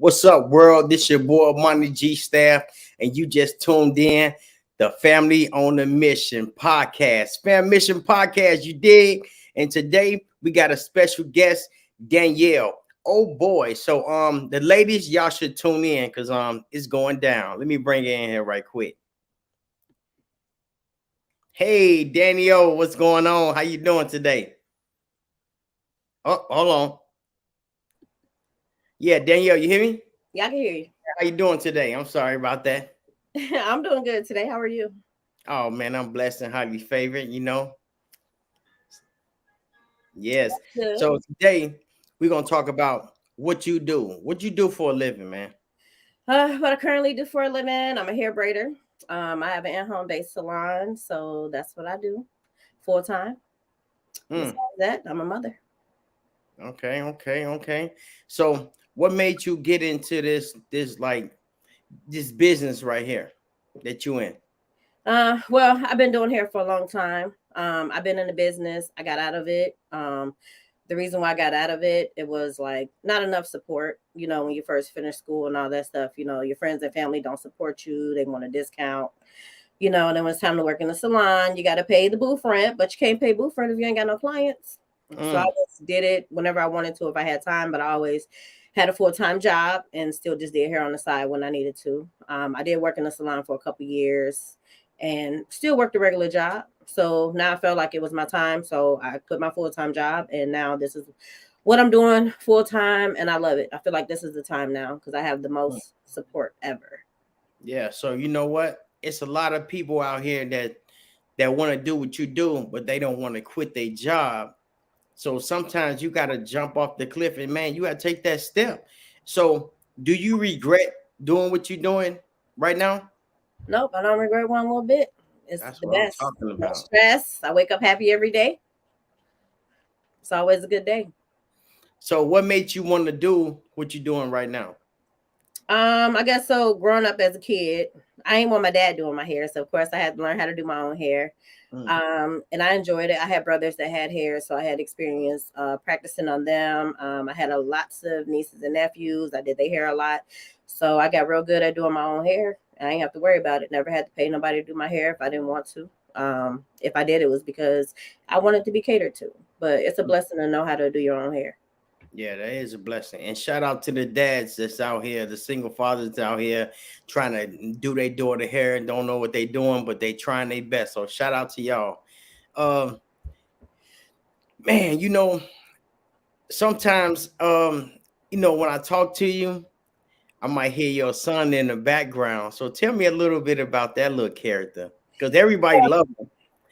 What's up, world? This your boy Money G Staff, and you just tuned in the Family on a Mission podcast. Fammission podcast, you dig? And today we got a special guest, Danielle. Oh boy. So the ladies, y'all should tune in because it's going down. Let me bring it in here right quick. Hey Danielle, what's going on? How you doing today? Oh, hold on. Yeah, Danielle, you hear me? Yeah, I can hear you. How you doing today? I'm sorry about that. I'm doing good today. How are you? Oh man, I'm blessed and highly favored, you know. Yes. Good. So today we're gonna talk about what you do. What you do for a living, man. What I currently do for a living, I'm a hair braider. I have an in-home based salon, so that's what I do full time. Besides that, I'm a mother. Okay. So what made you get into this business right here that you in? Well, I've been doing hair for a long time. I've been in the business. I got out of it. The reason why I got out of it, it was like not enough support. You know, when you first finish school and all that stuff, you know, your friends and family don't support you. They want a discount. You know, and then when it's time to work in the salon, you got to pay the booth rent, but you can't pay booth rent if you ain't got no clients. So I just did it whenever I wanted to, if I had time, but I always had a full-time job and still just did hair on the side when I needed to. I did work in the salon for a couple years and still worked a regular job. So now I felt like it was my time. So I quit my full-time job and now this is what I'm doing full-time and I love it. I feel like this is the time now because I have the most support ever. Yeah, so you know what? It's a lot of people out here that want to do what you do, but they don't want to quit their job. So sometimes you got to jump off the cliff and man, you got to take that step. So do you regret doing what you're doing right now? Nope, I don't regret one little bit. It's That's the what I'm best. talking No about. stress. I wake up happy every day. It's always a good day. So what made you want to do what you're doing right now? I guess so. Growing up as a kid, I ain't want my dad doing my hair, so of course I had to learn how to do my own hair. And I enjoyed it. I had brothers that had hair, so I had experience practicing on them. I had lots of nieces and nephews. I did their hair a lot, so I got real good at doing my own hair. I ain't have to worry about it. Never had to pay nobody to do my hair if I didn't want to. If I did, it was because I wanted to be catered to. But it's a blessing to know how to do your own hair. Yeah, that is a blessing. And shout out to the dads that's out here, the single fathers out here trying to do their daughter hair and don't know what they doing, but they trying their best. So shout out to y'all. Um, man, you know, sometimes when I talk to you, I might hear your son in the background. So tell me a little bit about that little character. Because everybody loves him.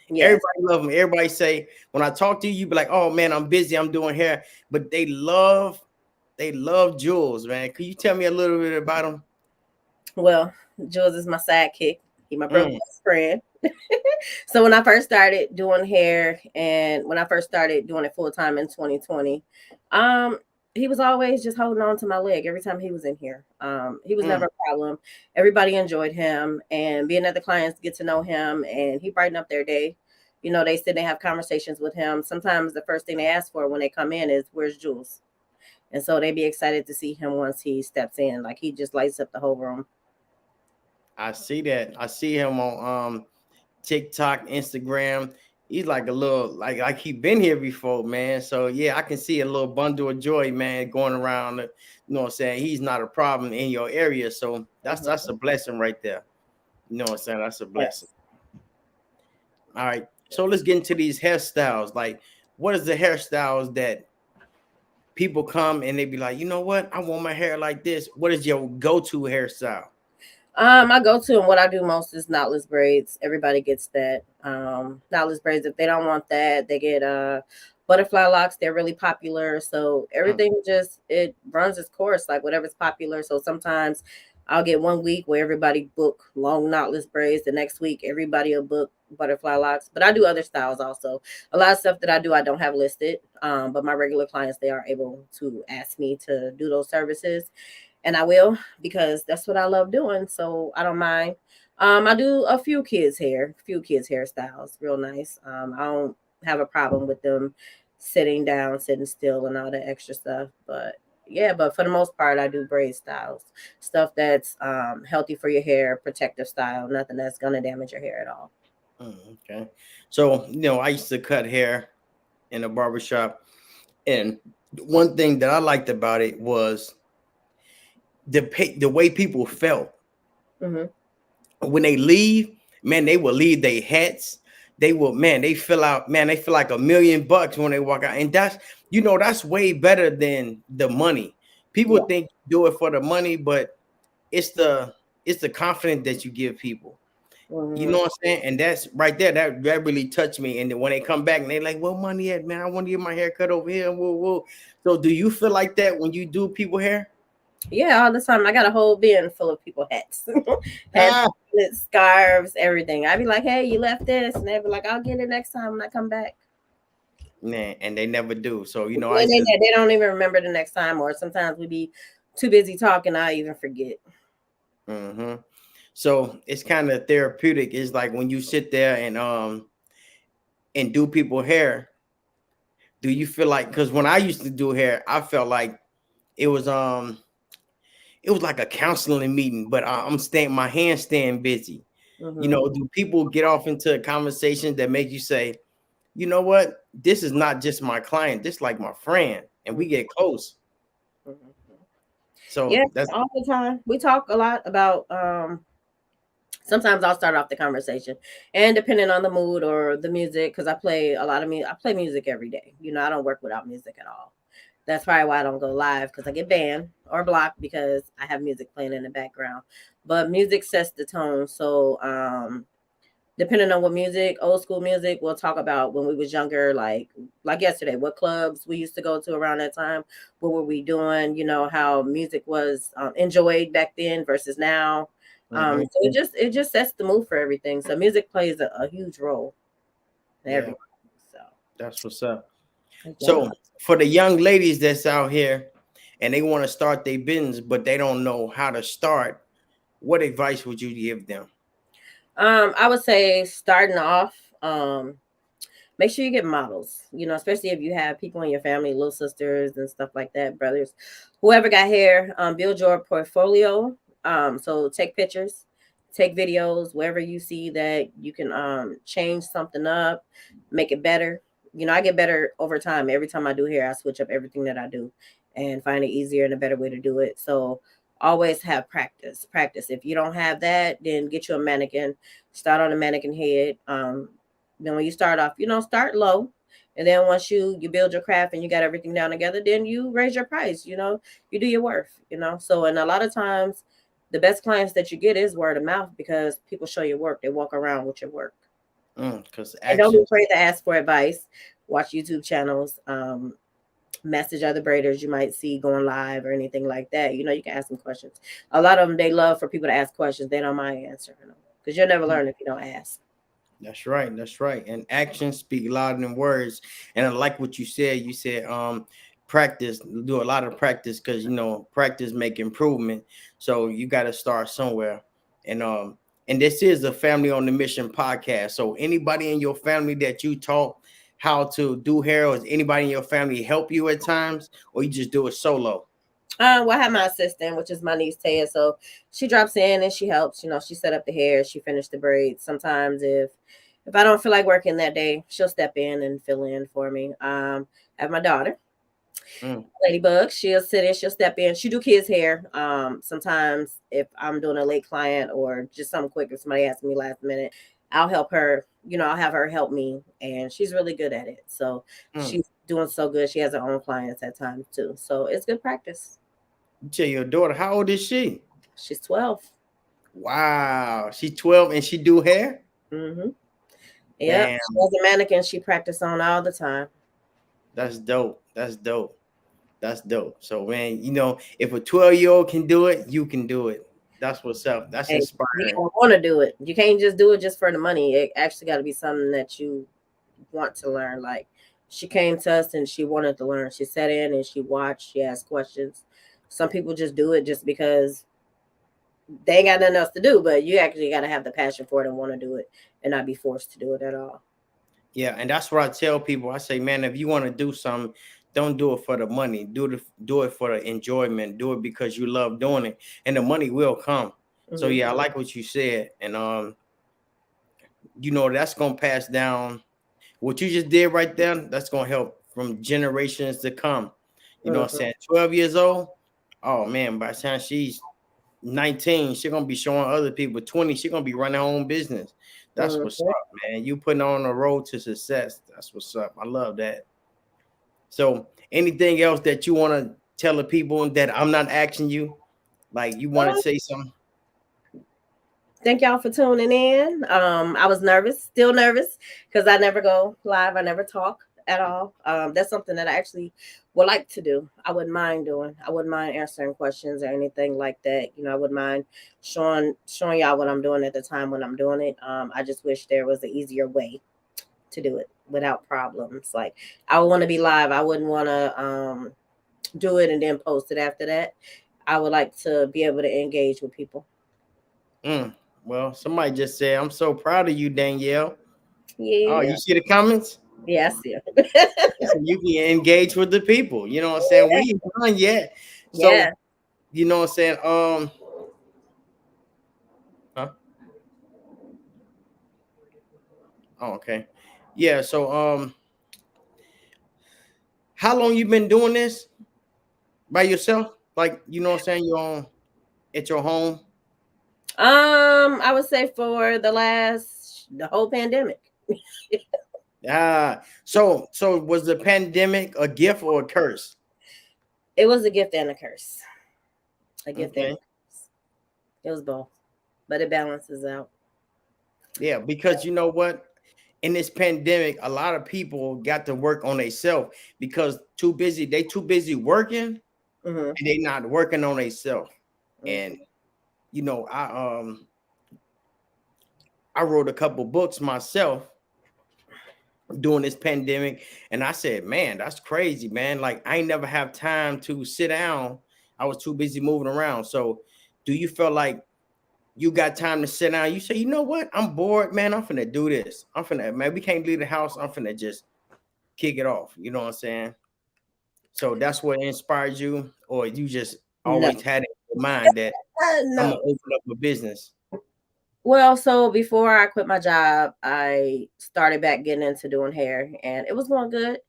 Yes. Everybody love him. Everybody say when I talk to you, you be like, "Oh man, I'm busy. I'm doing hair." But they love Jules, man. Can you tell me a little bit about him? Well, Jules is my sidekick. He my brother's best friend. So when I first started doing hair and when I first started doing it full time in 2020, he was always just holding on to my leg every time he was in here. He was never a problem. Everybody enjoyed him and being that the clients get to know him and he brightened up their day. You know, they sit and have conversations with him. Sometimes the first thing they ask for when they come in is, "Where's Jules?" And so they be excited to see him once he steps in. Like he just lights up the whole room. I see that. I see him on TikTok, Instagram. He's like a little like he been here before, man. So yeah, I can see a little bundle of joy, man, going around. You know what I'm saying? He's not a problem in your area. So that's a blessing right there. You know what I'm saying? That's a blessing. Yes. All right. So let's get into these hairstyles. Like, what is the hairstyles that people come and they be like, you know what? I want my hair like this. What is your go-to hairstyle? I go to and what I do most is knotless braids. Everybody gets that. Knotless braids. If they don't want that, they get butterfly locks. They're really popular. So everything just it runs its course, like whatever's popular. So sometimes I'll get 1 week where everybody book long knotless braids. The next week everybody will book butterfly locks. But I do other styles also. A lot of stuff that I do I don't have listed. But my regular clients they are able to ask me to do those services and I will because that's what I love doing. So I don't mind. I do a few kids hairstyles, real nice. I don't have a problem with them sitting down, sitting still, and all that extra stuff. But Yeah, but for the most part, I do braid styles, stuff that's healthy for your hair, protective style, nothing that's gonna damage your hair at all. Okay. So, I used to cut hair in a barbershop. And one thing that I liked about it was the way people felt Hmm. when they leave. Man, they will leave their hats. They will, man, they feel out, man, they feel like $1,000,000 when they walk out. And that's way better than the money. People Yeah. think you do it for the money, but it's the it's the confidence that you give people. You Hmm. know what I'm saying? And that's right there. That really touched me. And then when they come back and they like, "Well, money at, man, I want to get my hair cut over here." Whoa, whoa. So do you feel like that when you do people hair? Yeah, all the time. I got a whole bin full of people hats, hats, Ah, scarves, everything. I'd be like, "Hey, you left this," and they'd be like, "I'll get it next time when I come back." man, and they never do. So I When used to. they don't even remember the next time, or sometimes we be too busy talking, I even forget. hmm So it's kind of therapeutic. It's like when you sit there and do people hair. Do you feel like, because when I used to do hair, I felt like it was um it was like a counseling meeting, but I'm staying my hands staying busy. Hmm. Do people get off into a conversation that make you say, you know what, this is not just my client, this like my friend, and we get close. Hmm. So Yeah, that's all the time. We talk a lot about sometimes I'll start off the conversation and depending on the mood or the music, because I play a lot of music. I play music every day. I don't work without music at all. That's probably why I don't go live, because I get banned or blocked because I have music playing in the background. But music sets the tone. So depending on what music, old school music, we'll talk about when we was younger, like yesterday, what clubs we used to go to around that time, what were we doing, how music was enjoyed back then versus now. mhm, So it just sets the mood for everything. So music plays a huge role in yeah, everything. So that's what's up. yeah. So for the young ladies that's out here and they want to start their business but they don't know how to start, what advice would you give them? I would say starting off, make sure you get models, especially if you have people in your family, little sisters and stuff like that, brothers, whoever got hair. Build your portfolio. So take pictures, take videos, wherever you see that you can change something up, make it better. I get better over time. Every time I do hair, I switch up everything that I do and find it easier and a better way to do it. So always have practice. Practice. If you don't have that, then get you a mannequin. Start on a mannequin head. Then when you start off, start low. And then once you build your craft and you got everything down together, then you raise your price, you do your worth. So, and a lot of times the best clients that you get is word of mouth, because people show your work. They walk around with your work. Because And don't be actions. afraid to ask for advice. Watch YouTube channels, message other braiders you might see going live or anything like that. You can ask them questions. A lot of them, they love for people to ask questions. They don't mind answering them, because you'll never learn if you don't ask. That's right. That's right. And actions speak louder than words. And I like what you said. You said practice, do a lot of practice, because practice make improvement. So you got to start somewhere. And this is a Family on the Mission podcast. So anybody in your family that you taught how to do hair, or is anybody in your family help you at times, or you just do it solo? Well, I have my assistant, which is my niece Taya. So she drops in and she helps. She set up the hair, she finished the braids. Sometimes if I don't feel like working that day, she'll step in and fill in for me. I have my daughter, Mm, Ladybug. She'll sit in, she'll step in. She do kids' hair. Sometimes if I'm doing a late client or just something quick, if somebody asks me last minute, I'll help her. I'll have her help me, and she's really good at it. So mm. she's doing so good. She has her own clients at times too. So it's good practice. You tell your daughter, how old is she? She's 12. Wow, she's 12 and she do hair. Mm-hmm. Yep. She Damn. has a mannequin she practiced on all the time. That's dope. That's dope. That's dope. So man, if a 12-year-old can do it, you can do it. That's what's up. That's Hey, you inspiring. gotta want to do it. You can't just do it just for the money. It actually got to be something that you want to learn. Like, she came to us and she wanted to learn. She sat in and she watched. She asked questions. Some people just do it just because they ain't got nothing else to do. But you actually got to have the passion for it and want to do it, and not be forced to do it at all. Yeah, and that's what I tell people. I say, man, if you want to do something, Don't do it for the money. Do it for the enjoyment. Do it because you love doing it, and the money will come. So Mhm. yeah, I like what you said, and that's gonna pass down. What you just did right there, that's gonna help from generations to come. You know what I'm Mhm. saying? 12 years old. Oh man, by the time she's 19, she's gonna be showing other people. 20, she's gonna be running her own business. That's what's Mhm. up, man. You putting on the road to success. That's what's up. I love that. So anything else that you want to tell the people that I'm not asking you? Like you want to Well, say something? thank y'all for tuning in. I was nervous, still nervous, because I never go live. I never talk at all. That's something that I actually would like to do. I wouldn't mind doing. I wouldn't mind answering questions or anything like that. I wouldn't mind showing y'all what I'm doing at the time when I'm doing it. I just wish there was an easier way to do it without problems. Like I would want to be live. I wouldn't want to do it and then post it after that. I would like to be able to engage with people. Mm. Well, somebody just said, "I'm so proud of you, Danielle." Oh, Yeah. you see the comments? Yeah, I see it. So you can engage with the people. You know what I'm saying? We ain't done yet. So Yeah. you know what I'm saying? Huh? Oh, okay. Yeah. So how long you been doing this by yourself? Like, you know what I'm saying? You're on at your home. I would say for the whole pandemic. So was the pandemic a gift or a curse? It was a gift and a curse. A gift and a Okay. curse. It was both, but it balances out. Yeah, because you know what? In this pandemic, a lot of people got to work on themselves because they too busy working Hmm. and they not working on themselves. And Hmm. I wrote a couple books myself during this pandemic, and I said, man, that's crazy, man. Like I ain't never have time to sit down. I was too busy moving around. So do you feel like you got time to sit down? You say, you know what? I'm bored, man. I'm finna do this. Man, we can't leave the house. I'm finna just kick it off. You know what I'm saying? So that's what inspired you, or you just No. always had it in mind that I'm gonna No. open up a business. Well, so before I quit my job, I started back getting into doing hair, and it was going good.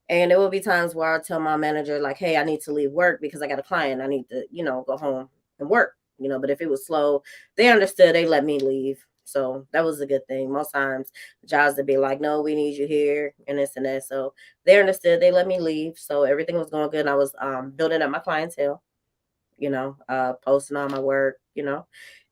And there will be times where I tell my manager, like, hey, I need to leave work because I got a client. I need to, go home and work, But if it was slow, they understood. They let me leave. So that was a good thing. Most times, jobs would be like, no, we need you here and this and that. So they understood. They let me leave. So everything was going good. And I was building up my clientele, posting all my work,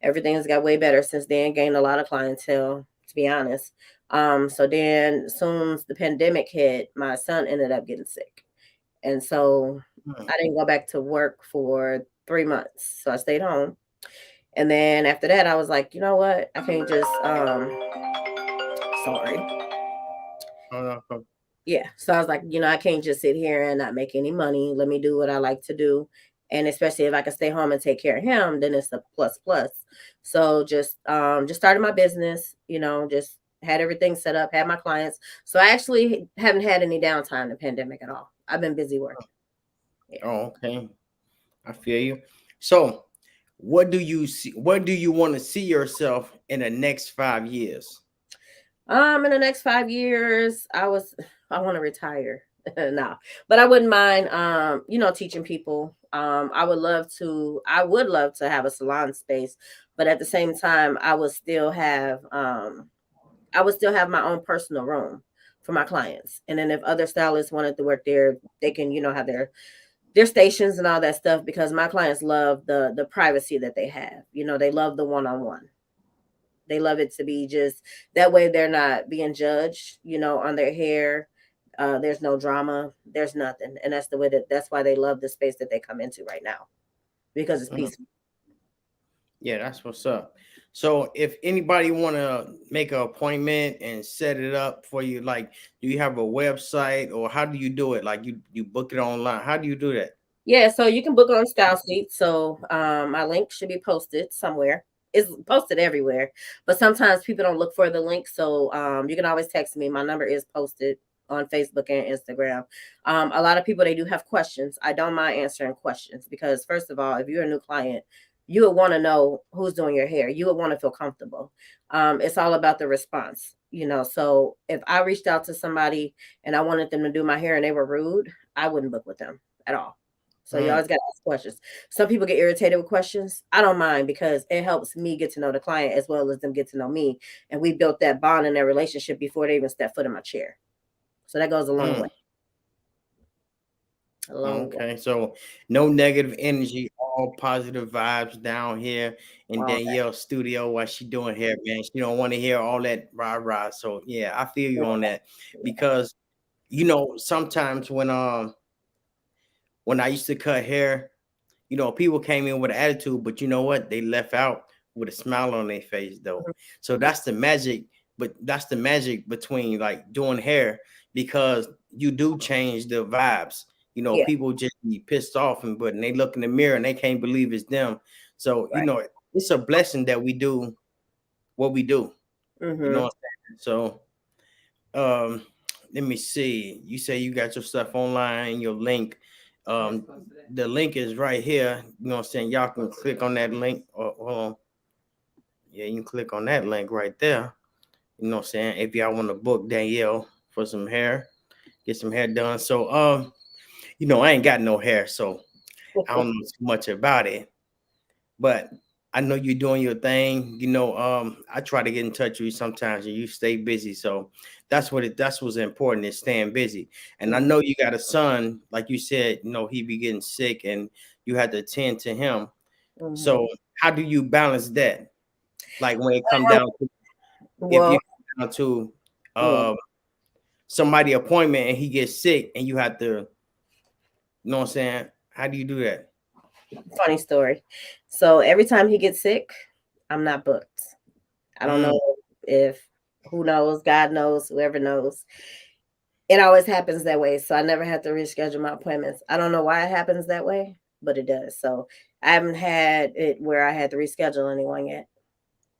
Everything's got way better since then, gained a lot of clientele, to be honest. So then as soon as the pandemic hit, my son ended up getting sick. And so Hmm. I didn't go back to work for 3 months. So I stayed home. And then after that, I was like, you know what? I can't just sorry. Oh, no. Yeah. So I was like, I can't just sit here and not make any money. Let me do what I like to do. And especially if I can stay home and take care of him, then it's a plus plus. So just started my business, just had everything set up, had my clients. So I actually haven't had any downtime in the pandemic at all. I've been busy working. Yeah. Oh, okay. I feel you. So, what do you see? What do you want to see yourself in the next 5 years? In the next 5 years, I want to retire. No, but I wouldn't mind teaching people. I would love to have a salon space, but at the same time I would still have my own personal room for my clients. And then if other stylists wanted to work there, they can, have their stations and all that stuff because my clients love the privacy that they have. They love the one-on-one. They love it to be just that way they're not being judged, on their hair. There's no drama, there's nothing. And that's why they love the space that they come into right now because it's Mhm. peaceful. Yeah, that's what's up. So, if anybody want to make an appointment and set it up for you, like, do you have a website or how do you do it? Like, you book it online. How do you do that? Yeah, so you can book on Style Suite. So my link should be posted somewhere. It's posted everywhere, but sometimes people don't look for the link. So you can always text me. My number is posted on Facebook and Instagram. A lot of people, they do have questions. I don't mind answering questions because, first of all, if you're a new client, you would want to know who's doing your hair. You would want to feel comfortable. It's all about the response, you know. So if I reached out to somebody and I wanted them to do my hair and they were rude, I wouldn't book with them at all. So you always got to ask questions. Some people get irritated with questions. I don't mind because it helps me get to know the client as well as them get to know me. And we built that bond in their relationship before they even step foot in my chair. So that goes a long way. A long way. Okay, so no negative energy, all positive vibes down here in All that. Danielle's studio while she doing hair, man. She don't want to hear all that rah rah. So yeah, I feel you on that because you know sometimes when I used to cut hair, you know, people came in with an attitude, but you know what? They left out with a smile on their face, though. So that's the magic, but that's the magic between like doing hair because you do change the vibes. You know, Yeah. people just be pissed off and but they look in the mirror and they can't believe it's them. So, you Right. know, it's a blessing that we do what we do. You know what I'm saying? So let me see. You say you got your stuff online, your link. The link is right here. You know what I'm saying? Y'all can click on that link. Hold on. Yeah, you can click on that link right there. You know what I'm saying? If y'all want to book Danielle for some hair, get some hair done. So you know, I ain't got no hair, so I don't know too much about it. But I know you're doing your thing. You know, I try to get in touch with you sometimes and you stay busy. So that's what's important is staying busy. And I know you got a son, like you said, you know, he be getting sick and you had to attend to him. So how do you balance that? Like when it come down to if you come down to somebody appointment and he gets sick and you have to, you know what I'm saying? How do you do that? Funny story. So every time he gets sick, I'm not booked. I don't know if who knows, God knows, whoever knows. It always happens that way. So I never have to reschedule my appointments. I don't know why it happens that way, but it does. So I haven't had it where I had to reschedule anyone yet.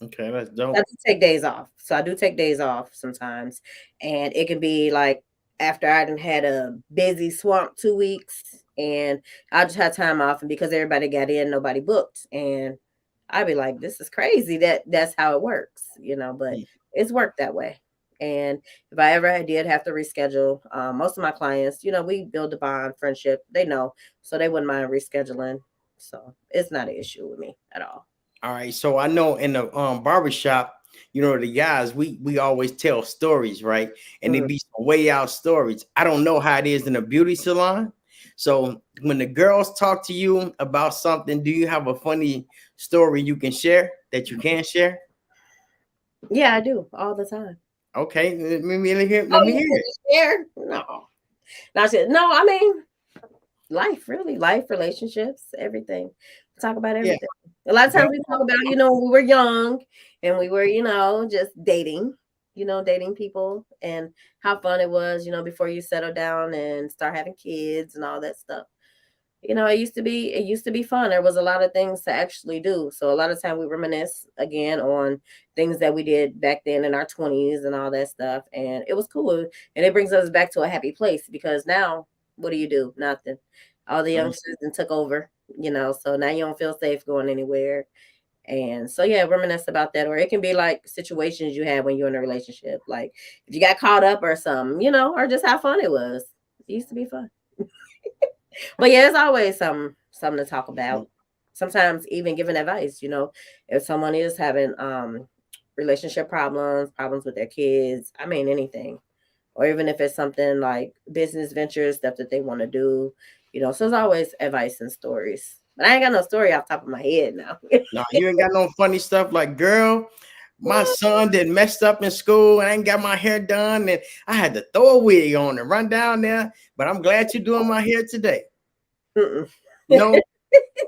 Okay, that's dope. I do take days off. So I do take days off sometimes. And it can be like after I done had a busy swamp 2 weeks and I just had time off. And because everybody got in, nobody booked. And I'd be like, this is crazy. That's how it works, you know, but it's worked that way. And if I ever did have to reschedule, most of my clients, you know, we build a bond, friendship. They know, so they wouldn't mind rescheduling. So it's not an issue with me at all. All right. So I know in the barbershop, you know, the guys, we always tell stories, right? And they be some way out stories. I don't know how it is in a beauty salon. So when the girls talk to you about something, do you have a funny story you can share that you can share? Yeah, I do all the time. Okay, let me hear it. Share? No. No, I mean life, really. Life, relationships, everything. We talk about everything. A lot of times we talk about, you know, when we were young and we were, you know, just dating, you know, dating people and how fun it was, you know, before you settle down and start having kids and all that stuff. You know, it used to be fun. There was a lot of things to actually do. So a lot of time we reminisce again on things that we did back then in our 20s and all that stuff. And it was cool. And it brings us back to a happy place because now what do? Nothing. All the youngsters and took over, you know, so now you don't feel safe going anywhere. And so yeah, reminisce about that. Or it can be like situations you had when you're in a relationship. Like if you got caught up or something, you know, or just how fun it was. It used to be fun. But yeah, it's always something to talk about. Sometimes even giving advice, you know, if someone is having relationship problems with their kids, I mean anything. Or even if it's something like business ventures, stuff that they want to do, you know, so it's always advice and stories. But I ain't got no story off the top of my head now. No, you ain't got no funny stuff like, girl, my son did messed up in school and I ain't got my hair done and I had to throw a wig on and run down there, but I'm glad you're doing my hair today. No,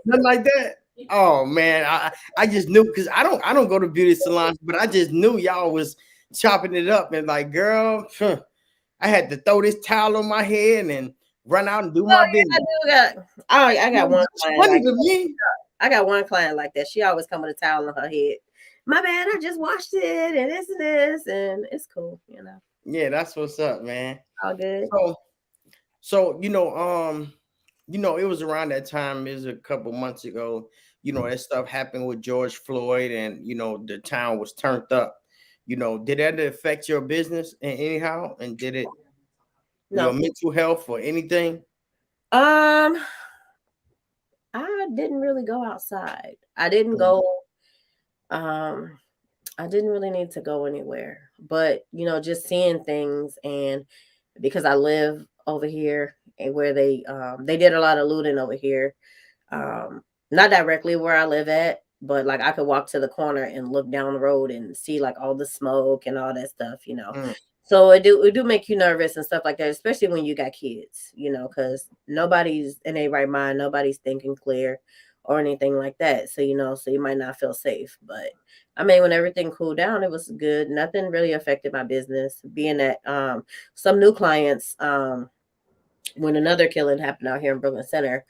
nothing like that. Oh man, I just knew because I don't go to beauty salons, but I just knew y'all was chopping it up and like, girl, I had to throw this towel on my head and run out and do my business. I got one client funny like to me. I got one client like that. She always come with a towel on her head. My bad, I just washed it and this and it's cool, you know. Yeah, that's what's up, man. All good. So it was around that time, it was a couple months ago, that stuff happened with George Floyd, and the town was turned up. Did that affect your business anyhow? And did it your No. mental health or anything? Um, I didn't really go outside. I didn't Mm, go. Um, I didn't really need to go anywhere, but just seeing things, and because I live over here and where they did a lot of looting over here. Not directly where I live at, but like I could walk to the corner and look down the road and see like all the smoke and all that stuff. mm, So it do make you nervous and stuff like that, especially when you got kids, because nobody's in a right mind, nobody's thinking clear or anything like that. So you might not feel safe. But I mean, when everything cooled down, it was good. Nothing really affected my business. Being that some new clients, when another killing happened out here in Brooklyn Center,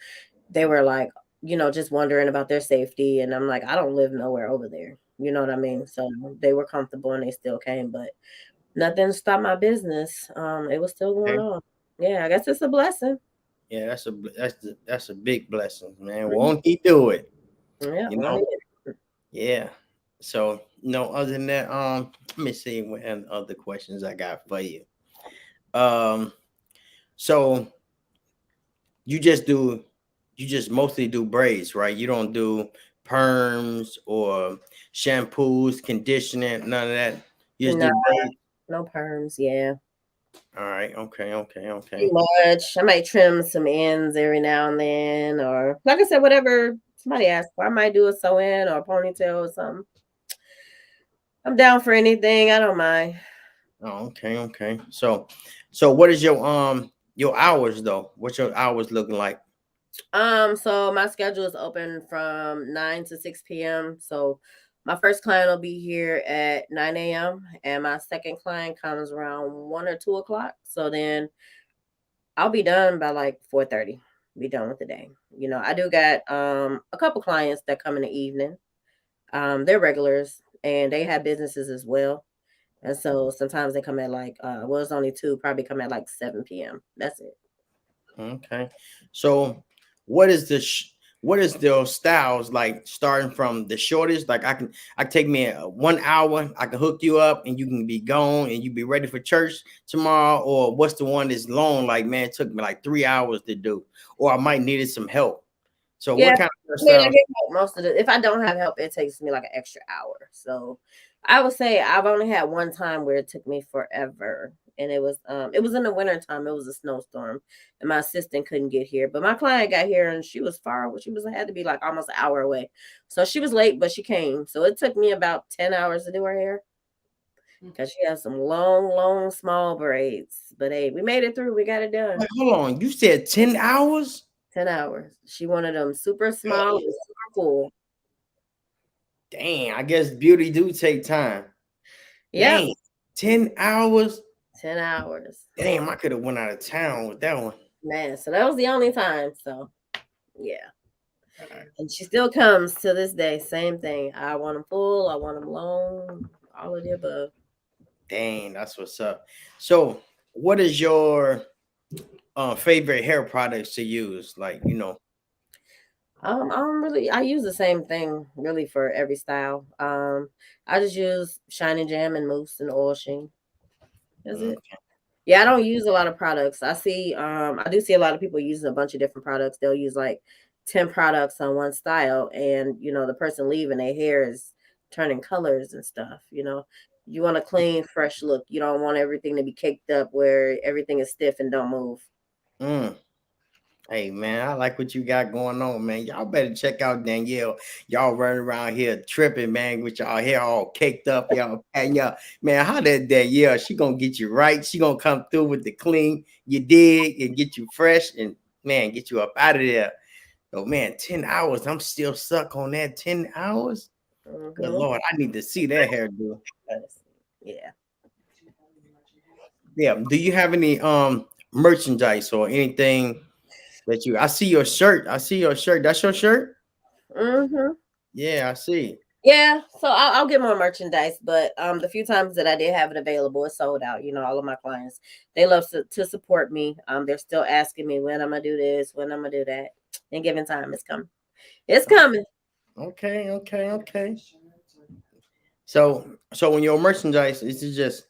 they were like, just wondering about their safety. And I'm like, I don't live nowhere over there. You know what I mean? So they were comfortable and they still came, but nothing stopped my business. It was still going okay. on. Yeah, I guess it's a blessing. Yeah, that's a big blessing, man. Mhm. Won't he do it? Yeah, You well, know? yeah. Yeah. So, other than that, let me see what other questions I got for you. Um, so you just do you just mostly do braids, right? You don't do perms or shampoos, conditioning, none of that. You just No, do braids. no perms. Yeah, All right, okay, okay, too okay. much. I might trim some ends every now and then, or like I said, whatever somebody asks for. I might do a sew in or a ponytail or something. I'm down for anything. I don't mind. Oh, okay, okay. So what is your hours though? What's your hours looking like? So my schedule is open from 9 to 6 p.m. So my first client will be here at 9 a.m. and my second client comes around 1 or 2 o'clock. So then I'll be done by like 4:30. Be done with the day. I do got a couple clients that come in the evening. They're regulars and they have businesses as well. And so sometimes they come at like well, it's only two, probably come at like 7 p.m. That's it. Okay. So what is what is the styles like, starting from the shortest? Like I can take me 1 hour, I can hook you up and you can be gone and you be ready for church tomorrow, or what's the one that's long, like, man, it took me like 3 hours to do, or I might needed some help. So Yeah, what kind of I mean, I hairstyles? get help most of the if I don't have help, it takes me like an extra hour. So I would say I've only had one time where it took me forever. And it was in the winter time. It was a snowstorm and my assistant couldn't get here. But my client got here and she was far away. She was had to be like almost an hour away. So she was late, but she came. So it took me about 10 hours to do her hair because she has some long, long, small braids. But hey, we made it through. We got it done. Wait, hold on. You said 10 hours? 10 hours. She wanted them super small and super full. Dang, I guess beauty do take time. Yep. Dang, 10 hours. 10 hours. Damn, I could have went out of town with that one. Man, so that was the only time. So, yeah. All right. And she still comes to this day. Same thing. I want them full. I want them long. All of the above. Dang, that's what's up. So, what is your favorite hair products to use? Like, I use the same thing really for every style. I just use Shiny Jam and Mousse and Oil Sheen. That's it. okay. Yeah, I don't use a lot of products. I do see a lot of people using a bunch of different products. They'll use like 10 products on one style, and the person leaving their hair is turning colors and stuff. You want a clean, fresh look. You don't want everything to be caked up where everything is stiff and don't move. Mm. Hey man, I like what you got going on, man. Y'all better check out Danielle. Y'all running around here tripping, man, with y'all hair all caked up, y'all. And y'all, man, how that Danielle? She gonna get you right. She gonna come through with the clean, you dig, and get you fresh, and man, get you up out of there. Oh man, 10 hours. I'm still stuck on that 10 hours. Good Hmm. Lord, I need to see that hairdo. Yeah. Yeah. Do you have any merchandise or anything I see your shirt. I see your shirt. That's your shirt? Hmm. Yeah, I see. Yeah, so I'll get more merchandise, but the few times that I did have it available, it's sold out. You know, all of my clients, they love to support me. They're still asking me when I'm gonna do this, when I'm gonna do that. And given time, it's coming. It's coming. Okay, okay, okay. So when your merchandise is it just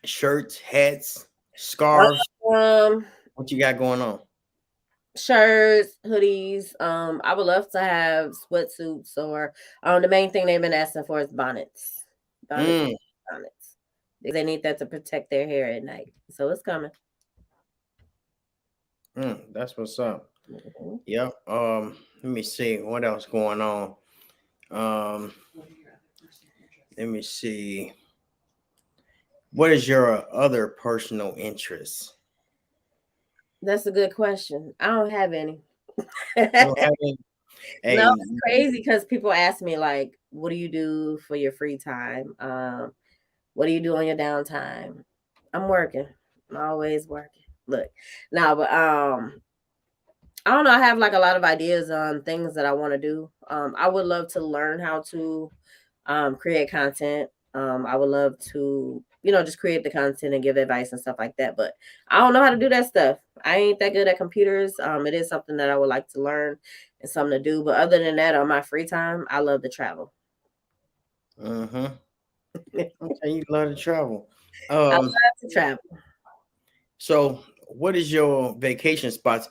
shirts, hats, scarves? Um, What you got going on? Shirts, hoodies. I would love to have sweatsuits or the main thing they've been asking for is bonnets. Bonnets, Mm, bonnets. Because they need that to protect their hair at night. So it's coming. that's what's up. Mhm. Yep. Let me see what else going on. Um, let me see. What is your other personal interest? That's a good question. I don't have any. You don't have any? No, Hey, it's crazy because people ask me like, "What do you do for your free time? What do you do on your downtime?" I'm working. I'm always working. Look, no, but I don't know. I have like a lot of ideas on things that I want to do. I would love to learn how to create content. I would love to, just create the content and give advice and stuff like that. But I don't know how to do that stuff. I ain't that good at computers. It is something that I would like to learn and something to do. But other than that, on my free time, I love to travel. mm-hmm. Okay, you love to travel. I Um, love to travel. so what is your vacation spots?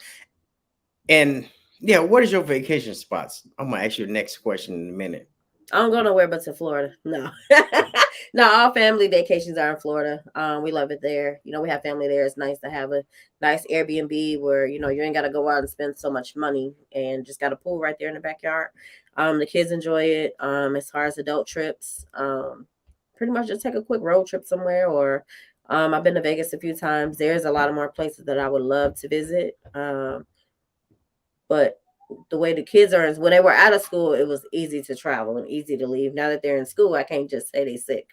And yeah, what is your vacation spots? I'm gonna ask you the next question in a minute. I don't go nowhere but to Florida. No, no. All family vacations are in Florida. We love it there. We have family there. It's nice to have a nice Airbnb where you ain't got to go out and spend so much money and just got a pool right there in the backyard. The kids enjoy it. As far as adult trips, pretty much just take a quick road trip somewhere. Or I've been to Vegas a few times. There's a lot of more places that I would love to visit. But the way the kids are is when they were out of school, it was easy to travel and easy to leave. Now that they're in school, I can't just say they sick.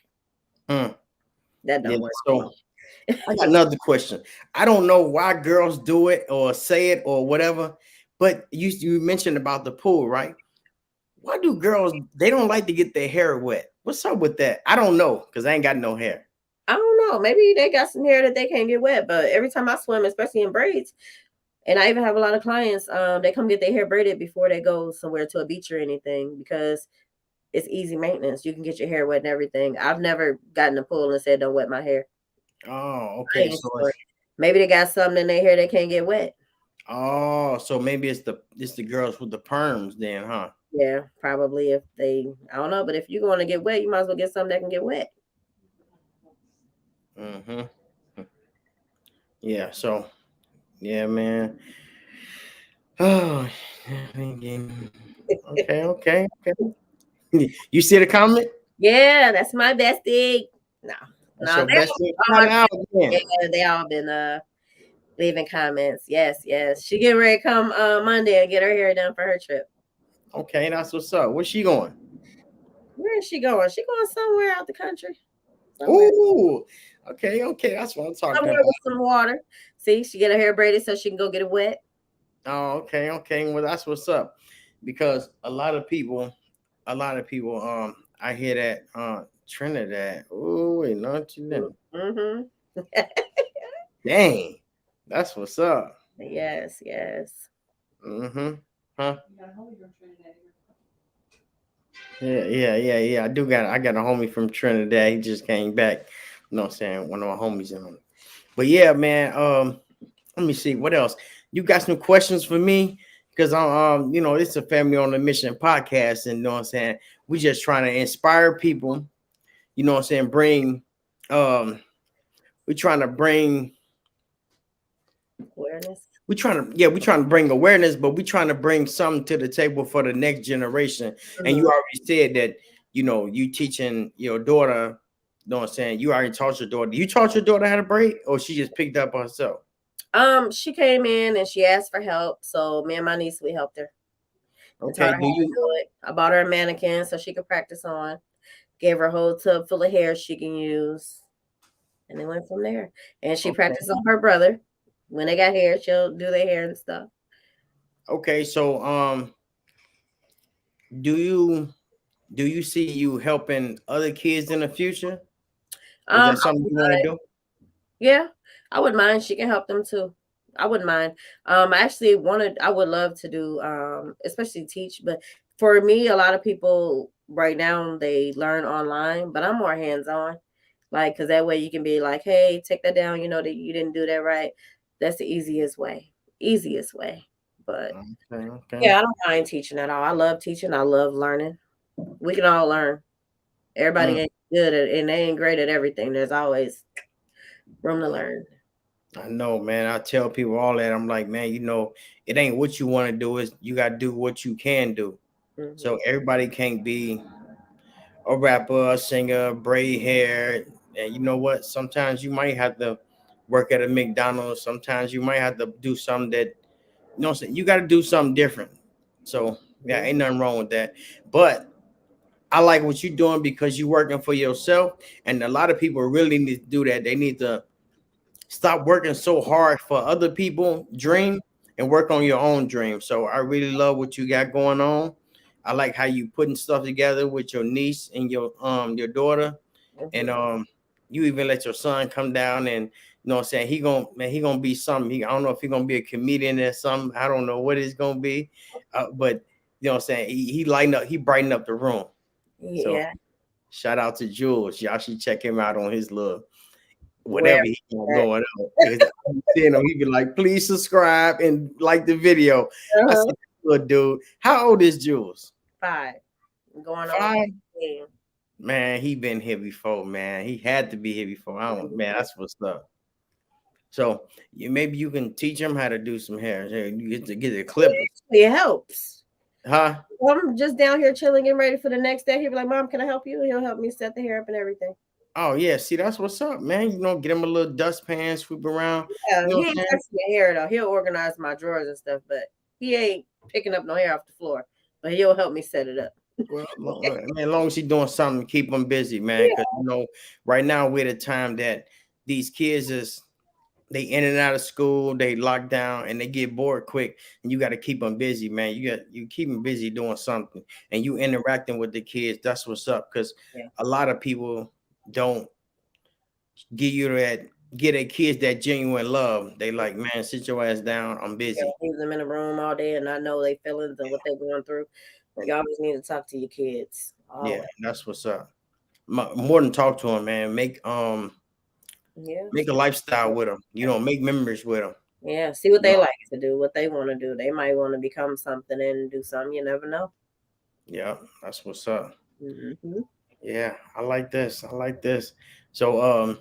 Mm, That yeah. don't work for So me. I got another question. I don't know why girls do it or say it or whatever, but you mentioned about the pool, right? Why do girls they don't like to get their hair wet? What's up with that? I don't know because I ain't got no hair. I don't know. Maybe they got some hair that they can't get wet, but every time I swim, especially in braids, and I even have a lot of clients, they come get their hair braided before they go somewhere to a beach or anything because it's easy maintenance. You can get your hair wet and everything. I've never gotten a pool and said don't wet my hair. Oh, I okay. ain't So sure. Maybe they got something in their hair they can't get wet. so maybe it's the girls with the perms then, huh? Yeah, probably if they, I don't know, but if you're going to get wet, you might as well get something that can get wet. Mm-hmm. Yeah. So yeah, man. Oh, okay, okay, okay. You see the comment? Yeah, that's my bestie. No, That's no, your best thing. all Shout my, out again. yeah, they all been leaving comments. Yes, yes. She getting ready to come Monday and get her hair done for her trip. Okay, that's what's up. Where's she going? Where is she going? She going somewhere out the country. Somewhere. Ooh, okay, okay. That's what I'm talking Somewhere about. with some water. See, she get her hair braided so she can go get it wet. Oh, okay, okay. Well, that's what's up. Because a lot of people, I hear that Trinidad. Ooh, wait, not you then. Mm-hmm. Dang, that's what's up. Yes, yes. Mm-hmm. Huh? Yeah, yeah, yeah, yeah. I got a homie from Trinidad. He just came back. You know what I'm saying? One of my homies in him. But yeah, man. Let me see what else. You got some questions for me? Because I'm it's a family on a mission podcast, and you know what I'm saying? We just trying to inspire people, you know what I'm saying, bring we're trying to bring Awareness. we're trying to bring awareness, but we're trying to bring something to the table for the next generation. And you Mhm. already said that, you teaching your daughter, you know what I'm saying? You already taught your daughter. You taught your daughter how to braid, or she just picked up herself? She came in and she asked for help, so me and my niece we helped her and taught Okay, her how do to you do it. I bought her a mannequin so she could practice on. Gave her a whole tub full of hair she can use, and it went from there. And she okay. practiced on her brother. When they got hair, she'll do their hair and stuff. Okay, so do you? Do you see you helping other kids in the future? Is I that something wouldn't you want to mind. do? Yeah, I wouldn't mind. She can help them too. I wouldn't mind. I actually wanted. I would love to do, especially teach. But for me, a lot of people right now they learn online, but I'm more hands on. Like, cause that way you can be like, hey, take that down. You know that you didn't do that right. That's the easiest way. Easiest way. But Okay, okay. yeah, I don't mind teaching at all. I love teaching. I love learning. We can all learn. Everybody Mm, ain't good at, and they ain't great at everything. There's always room to learn. I know, man. I tell people all that. I'm like, man, it ain't what you want to do. Is you got to do what you can do. Hmm. So everybody can't be a rapper, a singer, braid hair. And you know what? Sometimes you might have to work at a McDonald's. Sometimes you might have to do something that, what I'm saying, you got to do something different. So yeah, ain't nothing wrong with that. But I like what you're doing because you're working for yourself. And a lot of people really need to do that. They need to stop working so hard for other people dream and work on your own dream. So I really love what you got going on. I like how you putting stuff together with your niece and your daughter. And Hmm. you even let your son come down, and what I'm saying, he gonna be something. I don't know if he gonna be a comedian or something. I don't know what it's gonna be. But what I'm saying, he lighten up, he brighten up the room. So Yeah. shout out to Jules. Y'all should check him out on his little Where whatever he got going on. Because I'm seeing him, he be like, please subscribe and like the video. I uh-huh. said, good dude. How old is Jules? 5 going on 5? 15. Man, he been here before, man. He had to be here before. I don't, man, Mhm. that's what's up. So maybe you can teach him how to do some hair. You get to get the clippers. It helps. Huh? I'm just down here chilling, getting ready for the next day. He'll be like, Mom, can I help you? He'll help me set the hair up and everything. Oh yeah, see that's what's up, man. Get him a little dustpan, sweep around. Yeah, You know he what ain't I'm saying? touching the hair though. He'll organize my drawers and stuff, but he ain't picking up no hair off the floor. But he'll help me set it up. Well, man, as long as he's doing something, to keep him busy, man. Because right now we're the time that these kids is they in and out of school, they lock down, and they get bored quick. And you got to keep them busy, man. You keep them busy doing something, and you interacting with the kids. That's what's up. Because Yeah. a lot of people don't give you that get a kids that genuine love. They like, man, sit your ass down. I'm Yeah, busy. leave them in a room all day and not know their feelings and what they're going through. You always need to talk to your kids. Yeah, Always. that's what's up. More than talk to them, man. Yeah. Make a lifestyle with them. Make memories with them. Yeah. See what You they know, like to do, what they want to do. They might want to become something and do something. You never know. yeah, that's what's up. Hmm. Yeah, I like this. I like this. So,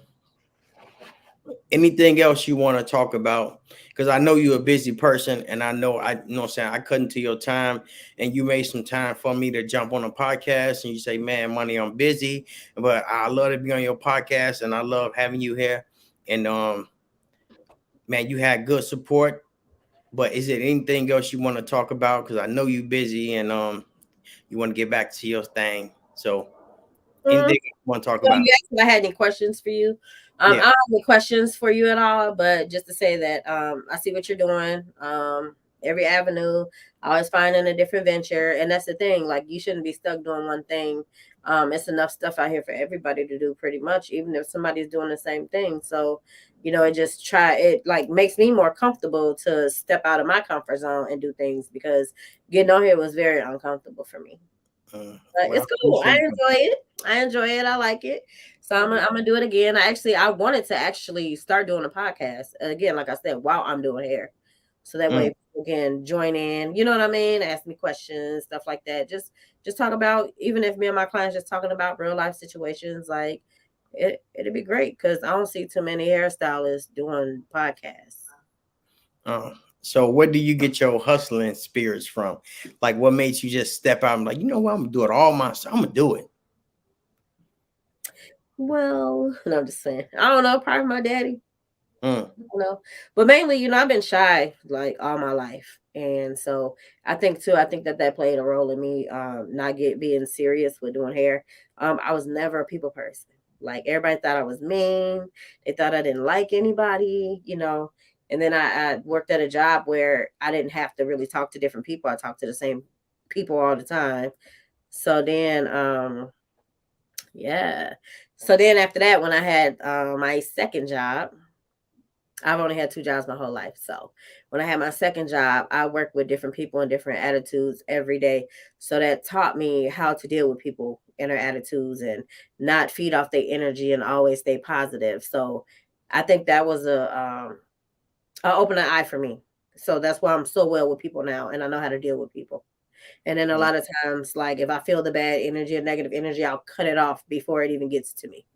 anything else you want to talk about? Because I know you're a busy person, and I know what I'm saying, I cut into your time, and you made some time for me to jump on a podcast. And you say, "Man, money, I'm busy, but I love to be on your podcast, and I love having you here." And man, you had good support. But is there anything else you want to talk about? Because I know you're busy, and you want to get back to your thing. So, anything you want to talk So about? you asked if I had any questions for you. I Yeah. don't have any questions for you at all, but just to say that I see what you're doing. Every avenue, always finding a different venture, and that's the thing. Like you shouldn't be stuck doing one thing. It's enough stuff out here for everybody to do, pretty much, even if somebody's doing the same thing. So, it just it like makes me more comfortable to step out of my comfort zone and do things because getting on here was very uncomfortable for me. But Well, I it's cool. I appreciate that. enjoy it. I enjoy it. I like it. So I'm gonna do it again. I wanted to actually start doing a podcast again, like I said, while I'm doing hair, so that Mm. way people can join in. You know what I mean? Ask me questions, stuff like that. Just talk about even if me and my clients just talking about real life situations, like it'd be great because I don't see too many hairstylists doing podcasts. Uh, so where do you get your hustling spirits from? Like what makes you just step out and like, you know what, I'm gonna do it all myself. I'm gonna do it. Well, no, I'm just saying. I don't know. Probably my daddy. Mm. But mainly, I've been shy like all my life, and so I think that that played a role in me not being serious with doing hair. I was never a people person. Like everybody thought I was mean. They thought I didn't like anybody. And then I worked at a job where I didn't have to really talk to different people. I talked to the same people all the time. So then, yeah. So then after that, when I had my second job, I've only had two jobs my whole life. So when I had my second job, I worked with different people and different attitudes every day. So that taught me how to deal with people and their attitudes and not feed off their energy and always stay positive. So I think that was a open eye for me. So that's why I'm so well with people now, and I know how to deal with people. And then a Mm, lot of times, like if I feel the bad energy or negative energy, I'll cut it off before it even gets to me.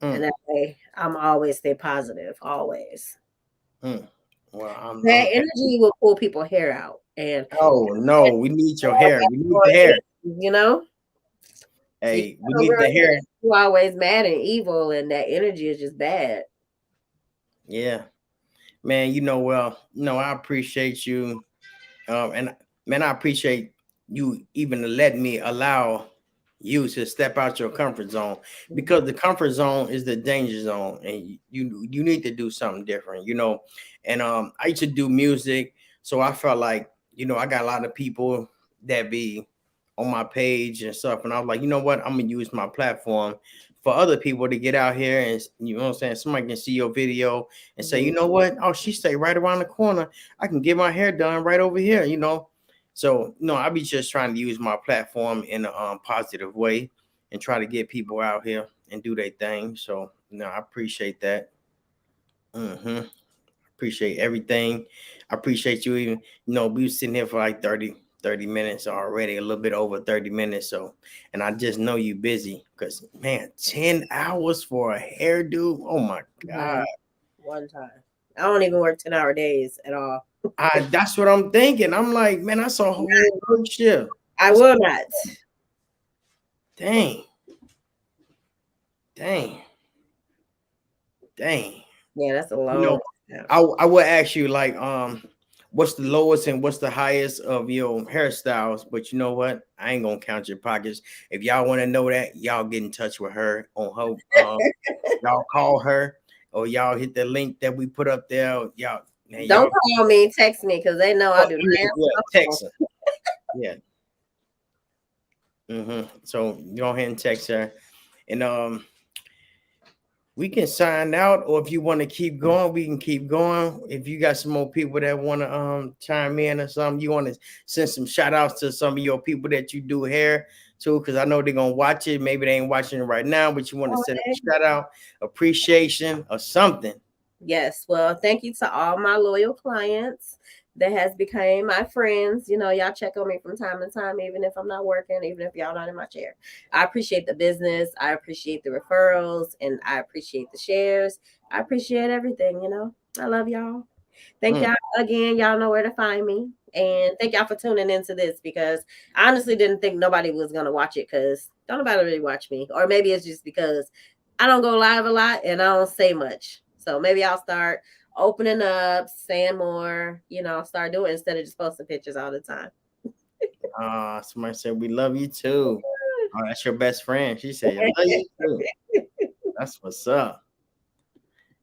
And mm, that way, I'm always stay positive, always. mm. Well, I'm Bad happy. energy will pull people hair out, and Oh no, we need your hair. We need more the hair. energy, you know. So you Hey, we go need around the here, hair. you always mad and evil, and that energy is just bad. Yeah, man. Well, no, I appreciate you. And man, I appreciate you even letting me allow you to step out your comfort zone, Mhm. because the comfort zone is the danger zone, and you need to do something different. And I used to do music, so I felt like I got a lot of people that be on my page and stuff, and I was like, you know what, I'm gonna use my platform for other people to get out here, and what I'm saying, somebody can see your video and say, you Mhm. know what, oh, she stay right around the corner, I can get my hair done right over here. So no, I be just trying to use my platform in a positive way and try to get people out here and do their thing. So no, I appreciate that. hmm Appreciate everything. I appreciate you even, we were sitting here for like 30 minutes already, a little bit over 30 minutes. So, and I just know you busy because man, 10 hours for a hairdo. Oh my God. Right. One time, I don't even work 10-hour days at all. That's what I'm thinking. I'm like, man, that's a whole work shift. I That's will not. dang, dang, dang. Yeah, that's a You long know, time. I would ask you like, what's the lowest and what's the highest of your hairstyles? But you know what? I ain't gonna count your pockets. If y'all want to know that, y'all get in touch with her on her. Y'all call her or y'all hit the link that we put up there. Y'all, man, Don't y'all. call me, text me because they know I Oh, do yeah, not answer yeah, my phone. text her. Yeah. So go ahead and text her, and we can sign out, or if you want to keep going, we can keep going. If you got some more people that want to chime in or something, you want to send some shout outs to some of your people that you do hair to, because I know they're gonna watch it. Maybe they ain't watching it right now, but you want to send a shout out, appreciation, or something. Yes. Well, thank you to all my loyal clients that has became my friends. Y'all check on me from time to time, even if I'm not working, even if y'all not in my chair. I appreciate the business. I appreciate the referrals, and I appreciate the shares. I appreciate everything. I love y'all. Thank Mm. y'all again. Y'all know where to find me. And thank y'all for tuning into this because I honestly didn't think nobody was gonna watch it because don't nobody really watch me. Or maybe it's just because I don't go live a lot and I don't say much. So maybe I'll start opening up, saying more, start doing it instead of just posting pictures all the time. Somebody said we love you too. Oh, that's your best friend. She said, I love you too. That's what's up.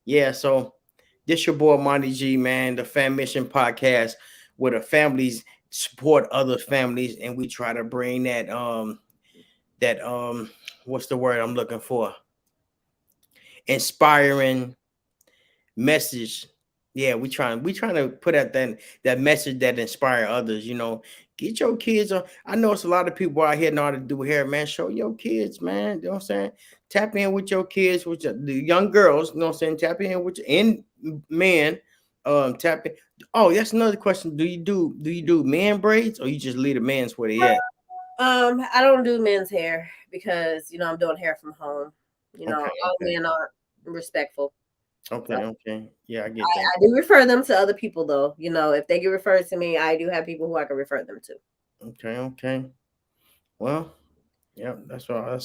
Yeah, so this your boy Monty G, man, the Fammission podcast, where the families support other families, and we try to bring that what's the word I'm looking for? Inspiring message. Yeah, we trying to put out that message that inspire others. Get your kids on. I know it's a lot of people out here know how to do hair, man. Show your kids, man. You know what I'm saying? Tap in with your kids, with the young girls. You know what I'm saying? Tap in with and men. Tap in. Oh, that's another question. Do you do men braids, or you just leave the men's where they at? I don't do men's hair because I'm doing hair from home. Okay, All okay, men are respectful. So okay. Yeah, I get that. I do refer them to other people though. If they get referred to me, I do have people who I can refer them to. Okay, okay. Well, yeah, that's all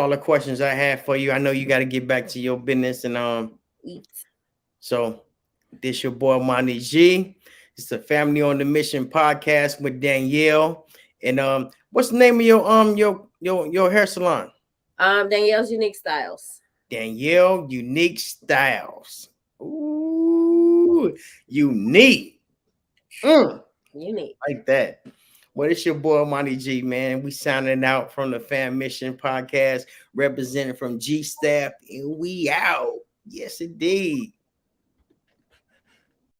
the questions I have for you. I know you got to get back to your business, and Eat. so this your boy Monty G. It's the Family on the Mission podcast with Danielle. And what's the name of your hair salon? Danielle's Unique Styles. Danielle Unique Styles. Ooh, unique. Mm, Unique. like that. Well, it's your boy Monty G, man. We sounding out from the Fammission podcast, representing from G Staff, and we out. Yes, indeed.